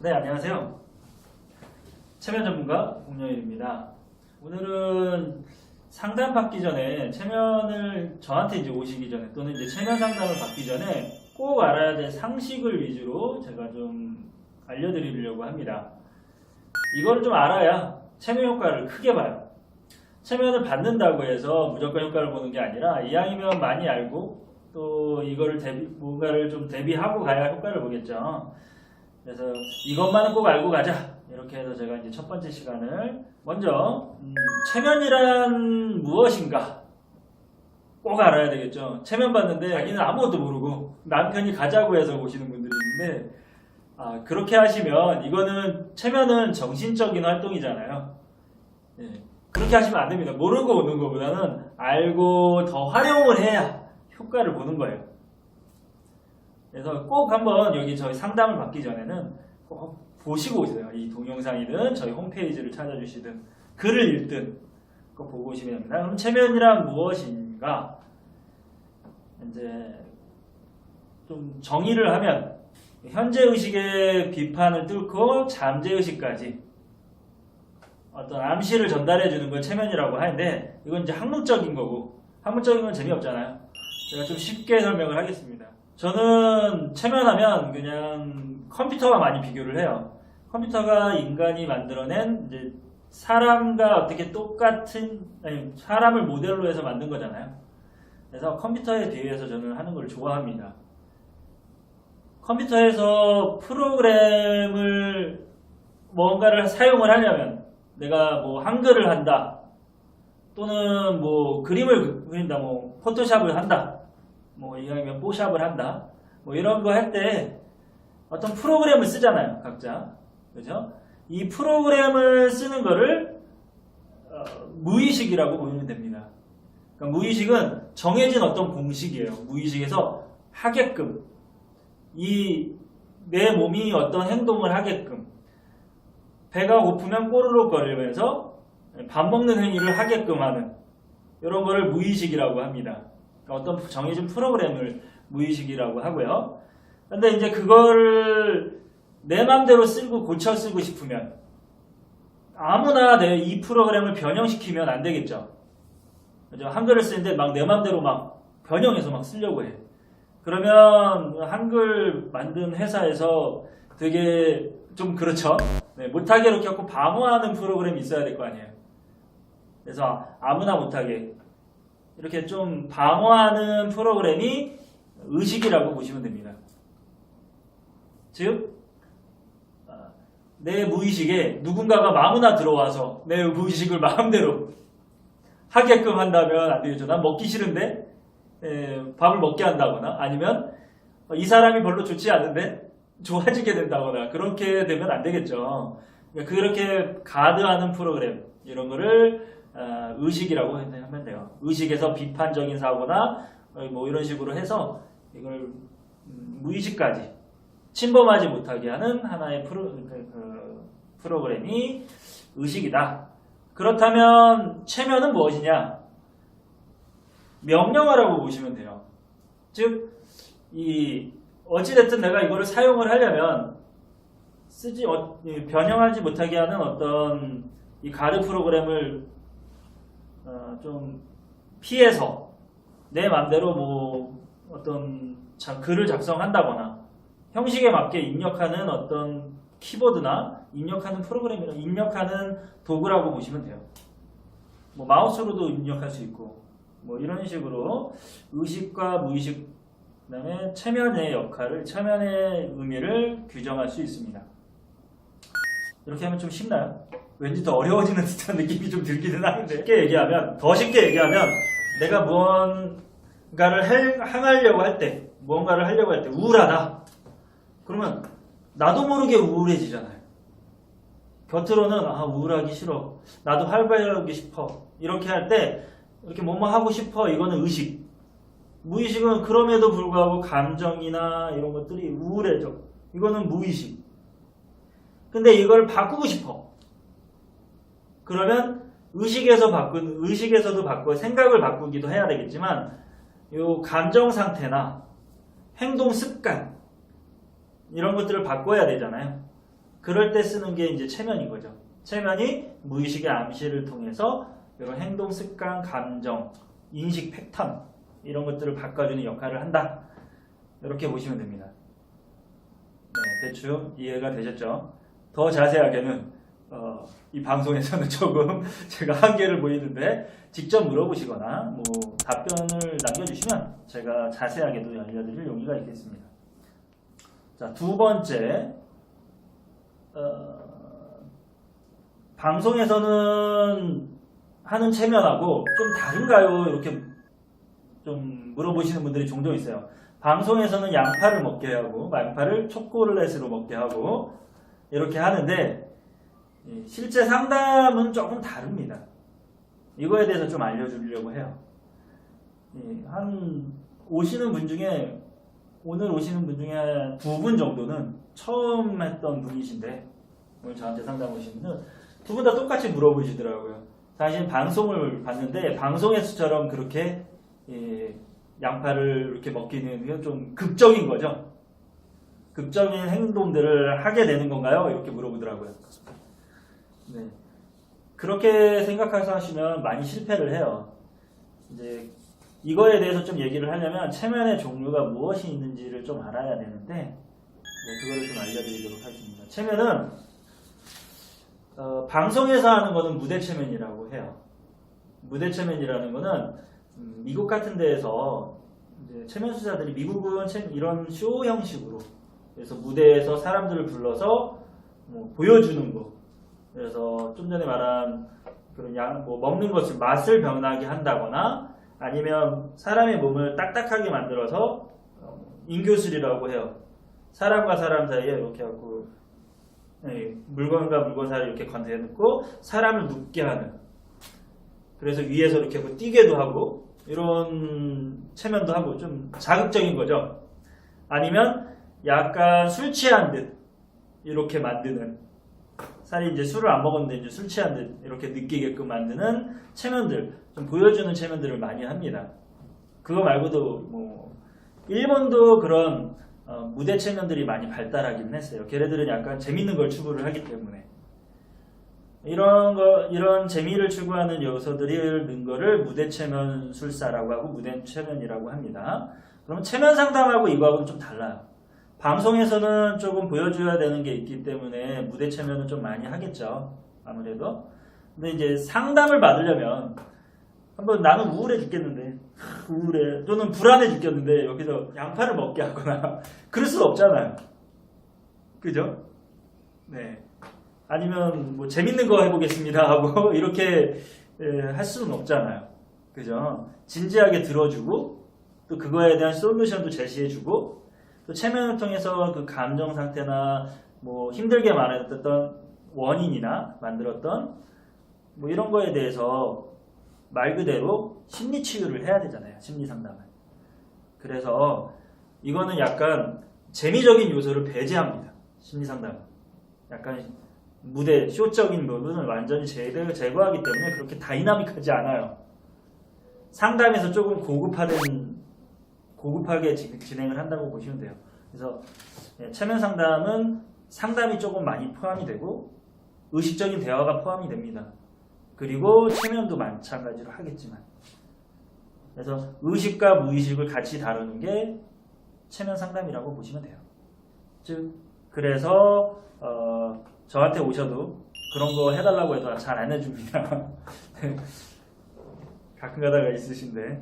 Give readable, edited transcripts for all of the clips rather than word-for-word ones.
네, 안녕하세요. 체면 전문가 공룡일입니다. 오늘은 상담 받기 전에 체면을 저한테 이제 오시기 전에 또는 이제 체면 상담을 받기 전에 꼭 알아야 될 상식을 위주로 제가 좀 알려드리려고 합니다. 이거를 좀 알아야 체면 효과를 크게 봐요. 체면을 받는다고 해서 무조건 효과를 보는 게 아니라 이왕이면 많이 알고 또 이거를 뭔가를 좀 대비하고 가야 효과를 보겠죠. 그래서 이것만은 꼭 알고 가자. 이렇게 해서 제가 이제 첫 번째 시간을 먼저 체면이란 무엇인가 꼭 알아야 되겠죠. 체면 받는데 자기는 아무것도 모르고 남편이 가자고 해서 오시는 분들이 있는데 그렇게 하시면 이거는 체면은 정신적인 활동이잖아요. 예, 그렇게 하시면 안 됩니다. 모르고 오는 것보다는 알고 더 활용을 해야 효과를 보는 거예요. 그래서 꼭 한번 여기 저희 상담을 받기 전에는 꼭 보시고 오세요. 이 동영상이든 저희 홈페이지를 찾아주시든 글을 읽든 꼭 보고 오시면 됩니다. 그럼 체면이란 무엇인가? 이제 좀 정의를 하면 현재의식의 비판을 뚫고 잠재의식까지 어떤 암시를 전달해 주는 걸 체면이라고 하는데 이건 이제 학문적인 거고 학문적인 건 재미없잖아요. 제가 좀 쉽게 설명을 하겠습니다. 저는 체면하면 그냥 컴퓨터와 많이 비교를 해요. 컴퓨터가 인간이 만들어낸 이제 사람과 어떻게 똑같은 사람을 모델로 해서 만든 거잖아요. 그래서 컴퓨터에 비해서 저는 하는 걸 좋아합니다. 컴퓨터에서 프로그램을 뭔가를 사용을 하려면 내가 뭐 한글을 한다 또는 뭐 그림을 그린다 뭐 포토샵을 한다 뭐 이왕이면 뽀샵을 한다 뭐 이런 거 할 때 어떤 프로그램을 쓰잖아요. 각자. 그죠? 이 프로그램을 쓰는 거를 무의식이라고 보면 됩니다. 그러니까 무의식은 정해진 어떤 공식이에요. 무의식에서 하게끔 내 몸이 어떤 행동을 하게끔 배가 고프면 꼬르륵 거리면서 밥 먹는 행위를 하게끔 하는 이런 거를 무의식이라고 합니다. 그러니까 어떤 정해진 프로그램을 무의식이라고 하고요. 근데 이제 그거를 내 맘대로 쓰고 고쳐 쓰고 싶으면 아무나 이 프로그램을 변형시키면 안 되겠죠. 그죠? 한글을 쓰는데 막 내 맘대로 막 변형해서 막 쓰려고 해. 그러면 한글 만든 회사에서 되게 좀 그렇죠. 네, 못하게 이렇게 하고 방어하는 프로그램이 있어야 될 거 아니에요. 그래서 아무나 못하게 이렇게 좀 방어하는 프로그램이 의식이라고 보시면 됩니다. 즉, 내 무의식에 누군가가 아무나 들어와서 내 무의식을 마음대로 하게끔 한다면 안 되겠죠. 난 먹기 싫은데 밥을 먹게 한다거나 아니면 이 사람이 별로 좋지 않은데 좋아지게 된다거나 그렇게 되면 안 되겠죠. 그렇게 가드하는 프로그램 이런 거를 의식이라고 하면 돼요. 의식에서 비판적인 사고나 뭐 이런 식으로 해서 이걸 무의식까지 침범하지 못하게 하는 하나의 프로그램이 의식이다. 그렇다면 체면은 무엇이냐? 명령어라고 보시면 돼요. 즉, 어찌됐든 내가 이거를 사용을 하려면 변형하지 못하게 하는 어떤 이 가드 프로그램을 좀 피해서 내 맘대로 뭐 어떤 글을 작성한다거나 형식에 맞게 입력하는 어떤 키보드나 입력하는 프로그램이나 입력하는 도구라고 보시면 돼요. 뭐 마우스로도 입력할 수 있고 뭐 이런 식으로 의식과 무의식 그다음에 체면의 역할을 체면의 의미를 규정할 수 있습니다. 이렇게 하면 좀 쉽나요? 왠지 더 어려워지는 듯한 느낌이 좀 들기는 하는데 더 쉽게 얘기하면 내가 무언가를 하려고 할 때 우울하다. 그러면 나도 모르게 우울해지잖아요. 겉으로는 우울하기 싫어. 나도 활발하기 싶어. 이렇게 할 때 이렇게 뭐뭐 하고 싶어. 이거는 의식. 무의식은 그럼에도 불구하고 감정이나 이런 것들이 우울해져. 이거는 무의식. 근데 이걸 바꾸고 싶어. 그러면 의식에서도 바꾸고 생각을 바꾸기도 해야 되겠지만 요 감정 상태나 행동 습관 이런 것들을 바꿔야 되잖아요. 그럴 때 쓰는 게 이제 체면인 거죠. 체면이 무의식의 암시를 통해서 이런 행동 습관, 감정, 인식 패턴 이런 것들을 바꿔주는 역할을 한다. 이렇게 보시면 됩니다. 네, 대충 이해가 되셨죠? 더 자세하게는 이 방송에서는 조금 제가 한계를 보이는데 직접 물어보시거나 뭐 답변을 남겨주시면 제가 자세하게도 알려드릴 용의가 있겠습니다. 자, 두 번째, 방송에서는 하는 체면하고 좀 다른가요? 이렇게 좀 물어보시는 분들이 종종 있어요. 방송에서는 양파를 먹게 하고 양파를 초콜릿으로 먹게 하고 이렇게 하는데 실제 상담은 조금 다릅니다. 이거에 대해서 좀 알려주려고 해요. 한 오시는 분 중에 오늘 오시는 분 중에 2분 정도는 처음 했던 분이신데 오늘 저한테 상담 오신 분은 2분 다 똑같이 물어보시더라고요. 사실 방송을 봤는데 방송에서처럼 그렇게 양파를 이렇게 먹기는 이건 좀 극적인 거죠. 극적인 행동들을 하게 되는 건가요? 이렇게 물어보더라고요. 네. 그렇게 생각해서 하시면 많이 실패를 해요. 이제 이거에 대해서 좀 얘기를 하려면 체면의 종류가 무엇이 있는지를 좀 알아야 되는데 그거를 좀 알려드리도록 하겠습니다. 체면은 방송에서 하는 거는 무대 체면이라고 해요. 무대 체면이라는 거는 미국 같은 데에서 이제 체면 수사들이 미국은 이런 쇼 형식으로 그래서 무대에서 사람들을 불러서 뭐 보여주는 거 그래서 좀 전에 말한 그런 뭐 먹는 것을 맛을 변하게 한다거나 아니면 사람의 몸을 딱딱하게 만들어서 인교술이라고 해요. 사람과 사람 사이에 이렇게 하고 물건과 물건 사이에 이렇게 건드려놓고 사람을 눕게 하는 그래서 위에서 이렇게 뭐 뛰게도 하고 이런 체면도 하고 좀 자극적인 거죠. 아니면 약간 술 취한 듯 이렇게 만드는 살이 이제 술을 안 먹었는데 이제 술 취한 듯 이렇게 느끼게끔 만드는 체면들 좀 보여주는 체면들을 많이 합니다. 그거 말고도 뭐 일본도 그런 무대 체면들이 많이 발달하긴 했어요. 걔네들은 약간 재밌는 걸 추구를 하기 때문에 이런 재미를 추구하는 요소들이 있는 거를 무대 체면술사라고 하고 무대 체면이라고 합니다. 그럼 체면 상담하고 이거하고는 좀 달라요. 방송에서는 조금 보여줘야 되는 게 있기 때문에 무대 체면은 좀 많이 하겠죠. 아무래도. 근데 이제 상담을 받으려면 한번 나는 우울해 죽겠는데 우울해 또는 불안해 죽겠는데 여기서 양파를 먹게 하거나 그럴 수 없잖아요. 그죠? 네. 아니면 뭐 재밌는 거 해보겠습니다 하고 이렇게 할 수는 없잖아요. 그죠? 진지하게 들어주고 또 그거에 대한 솔루션도 제시해주고 또 체면을 통해서 그 감정 상태나 뭐 힘들게 만들었던 원인이나 만들었던 뭐 이런 거에 대해서 말 그대로 심리 치유를 해야 되잖아요. 심리 상담을. 그래서 이거는 약간 재미적인 요소를 배제합니다. 심리 상담은. 약간 무대, 쇼적인 부분을 완전히 제거하기 때문에 그렇게 다이나믹하지 않아요. 상담에서 조금 고급하게 진행을 한다고 보시면 돼요. 그래서 체면 상담은 상담이 조금 많이 포함이 되고 의식적인 대화가 포함이 됩니다. 그리고 체면도 마찬가지로 하겠지만 그래서 의식과 무의식을 같이 다루는 게 체면 상담이라고 보시면 돼요. 즉 그래서 저한테 오셔도 그런 거 해달라고 해도 잘 안 해줍니다. 가끔 가다가 있으신데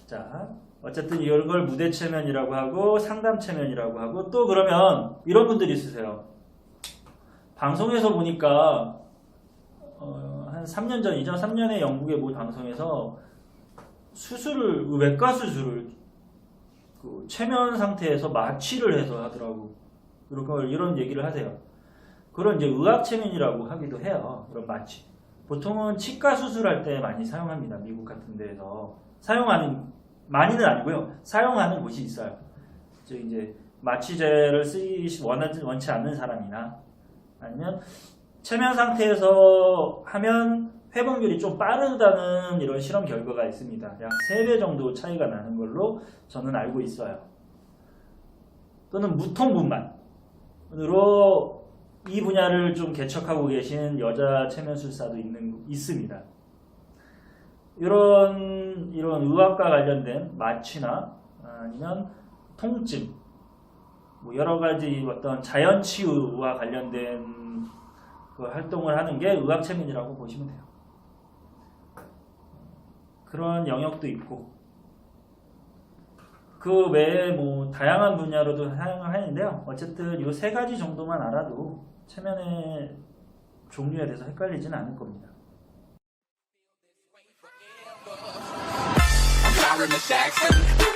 자 어쨌든 이런 걸 무대 체면이라고 하고 상담 체면이라고 하고 또 그러면 이런 분들이 있으세요. 방송에서 보니까 한 3년 전이죠. 3년에 영국의 모 방송에서 외과 수술을 그 체면 상태에서 마취를 해서 하더라고. 이런 얘기를 하세요. 그런 이제 의학 체면이라고 하기도 해요. 그런 마취. 보통은 치과 수술할 때 많이 사용합니다. 미국 같은 데에서 많이는 아니고요. 사용하는 곳이 있어요. 즉 이제 마취제를 쓰기 원치 않는 사람이나 아니면 체면 상태에서 하면 회복률이 좀 빠르다는 이런 실험 결과가 있습니다. 약 3배 정도 차이가 나는 걸로 저는 알고 있어요. 또는 무통분만으로 이 분야를 좀 개척하고 계신 여자 체면술사도 있습니다. 이런 의학과 관련된 마취나 아니면 통증, 뭐 여러 가지 어떤 자연치유와 관련된 그 활동을 하는 게 의학체면이라고 보시면 돼요. 그런 영역도 있고 그 외에 뭐 다양한 분야로도 사용을 하는데요. 어쨌든 이 3가지 정도만 알아도 체면의 종류에 대해서 헷갈리지는 않을 겁니다. Jackson.